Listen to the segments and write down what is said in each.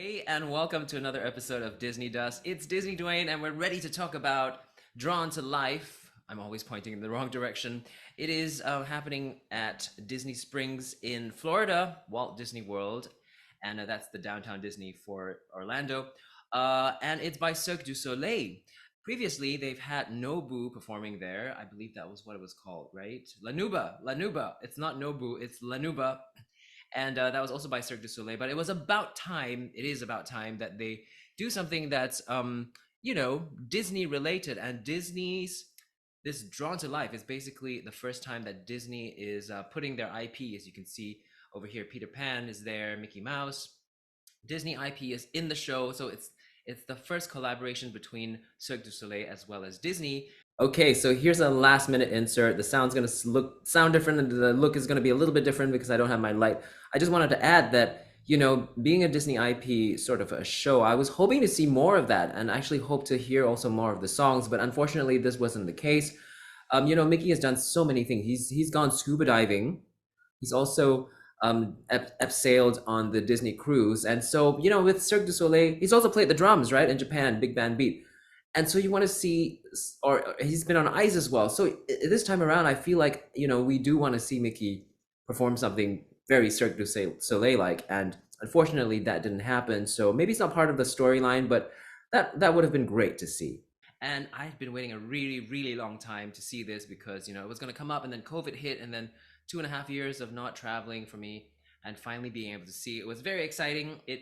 Hey, and welcome to another episode of Disney Dust. It's DisneyDwayne, and we're ready to talk about Drawn to Life. I'm always pointing in the wrong direction. It is happening at Disney Springs in Florida, Walt Disney World, and that's the downtown Disney for Orlando. And it's by Cirque Du Soleil. Previously, they've had Nobu performing there. I believe that was what it was called, right? Lanuba. It's not Nobu, it's Lanuba, and that was also by Cirque du Soleil. But it was about time. It is about time that they do something that's Disney related, and Disney's this Drawn to Life is basically the first time that Disney is putting their IP, as you can see over here. Peter Pan is there, Mickey Mouse. Disney IP is in the show, so it's the first collaboration between Cirque du Soleil as well as Disney. Okay, so here's a last minute insert. The sound's gonna sound different, and the look is gonna be a little bit different because I don't have my light. I just wanted to add that, being a Disney IP sort of a show, I was hoping to see more of that and actually hope to hear also more of the songs, but unfortunately this wasn't the case. Mickey has done so many things. He's gone scuba diving. He's also sailed on the Disney cruise, and so with Cirque du Soleil, he's also played the drums, right, in Japan, big band beat. And so you want to see, or he's been on ice as well. So this time around, I feel like we do want to see Mickey perform something very Cirque du Soleil like, and unfortunately that didn't happen. So maybe it's not part of the storyline, but that would have been great to see. And I've been waiting a really, really long time to see this because it was going to come up, and then COVID hit, and then 2.5 years of not traveling for me, and finally being able to see it was very exciting. It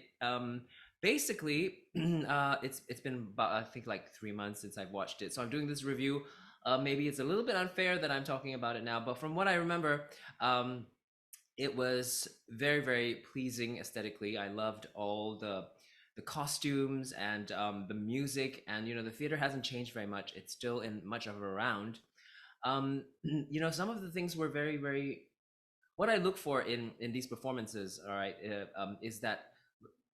basically it's been about, I think, like 3 months since I've watched it, so I'm doing this review. Maybe it's a little bit unfair that I'm talking about it now, but from what I remember, it was very, very pleasing aesthetically. I loved all the costumes and the music, and the theater hasn't changed very much. It's still in much of around. Some of the things were very, very, what I look for in these performances, all right, is that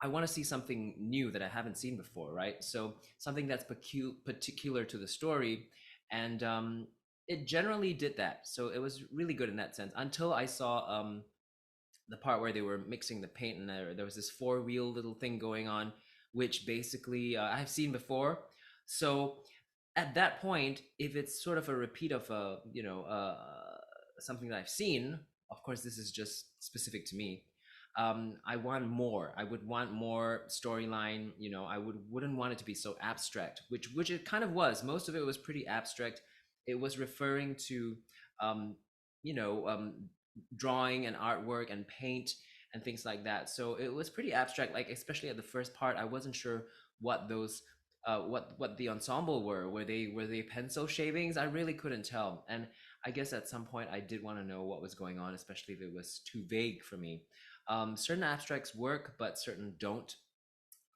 I want to see something new that I haven't seen before, right? So something that's particular to the story, and it generally did that. So it was really good in that sense until I saw the part where they were mixing the paint, and there was this four-wheel little thing going on, which basically I've seen before. So at that point, if it's sort of a repeat of something that I've seen, of course this is just specific to me. I want more. I would want more storyline. I wouldn't want it to be so abstract, which it kind of was. Most of it was pretty abstract. It was referring to um, you know um, drawing and artwork and paint and things like that. So it was pretty abstract. Like, especially at the first part, I wasn't sure what those what the ensemble were. Were they pencil shavings? I really couldn't tell. And I guess at some point I did want to know what was going on, especially if it was too vague for me. Certain abstracts work, but certain don't.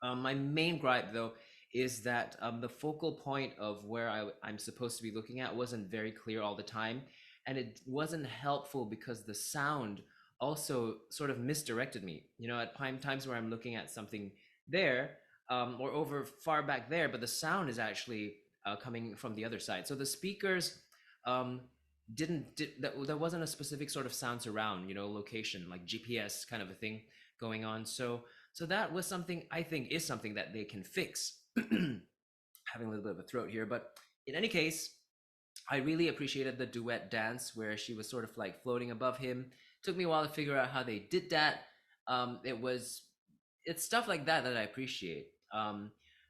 My main gripe, though, is that the focal point of where I'm supposed to be looking at wasn't very clear all the time. And it wasn't helpful because the sound also sort of misdirected me. At times where I'm looking at something there, or over far back there, but the sound is actually coming from the other side. So the speakers um, there wasn't a specific sort of sound surround, location, like GPS kind of a thing going on. So that was something I think is something that they can fix. Having a little bit of a throat here, but in any case, I really appreciated the duet dance where she was sort of like floating above him. Took me a while to figure out how they did that. It's stuff like that that I appreciate.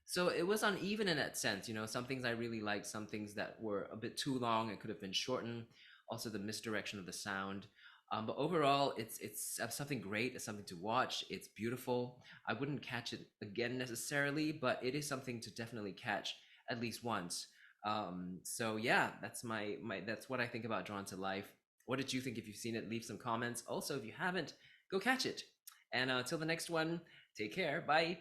So it was uneven in that sense. Some things I really liked, some things that were a bit too long and could have been shortened. Also, the misdirection of the sound. But overall, it's something great. It's something to watch. It's beautiful. I wouldn't catch it again necessarily, but it is something to definitely catch at least once. So yeah, that's what I think about Drawn to Life. What did you think? If you've seen it, leave some comments. Also, if you haven't, go catch it. And until the next one, take care. Bye.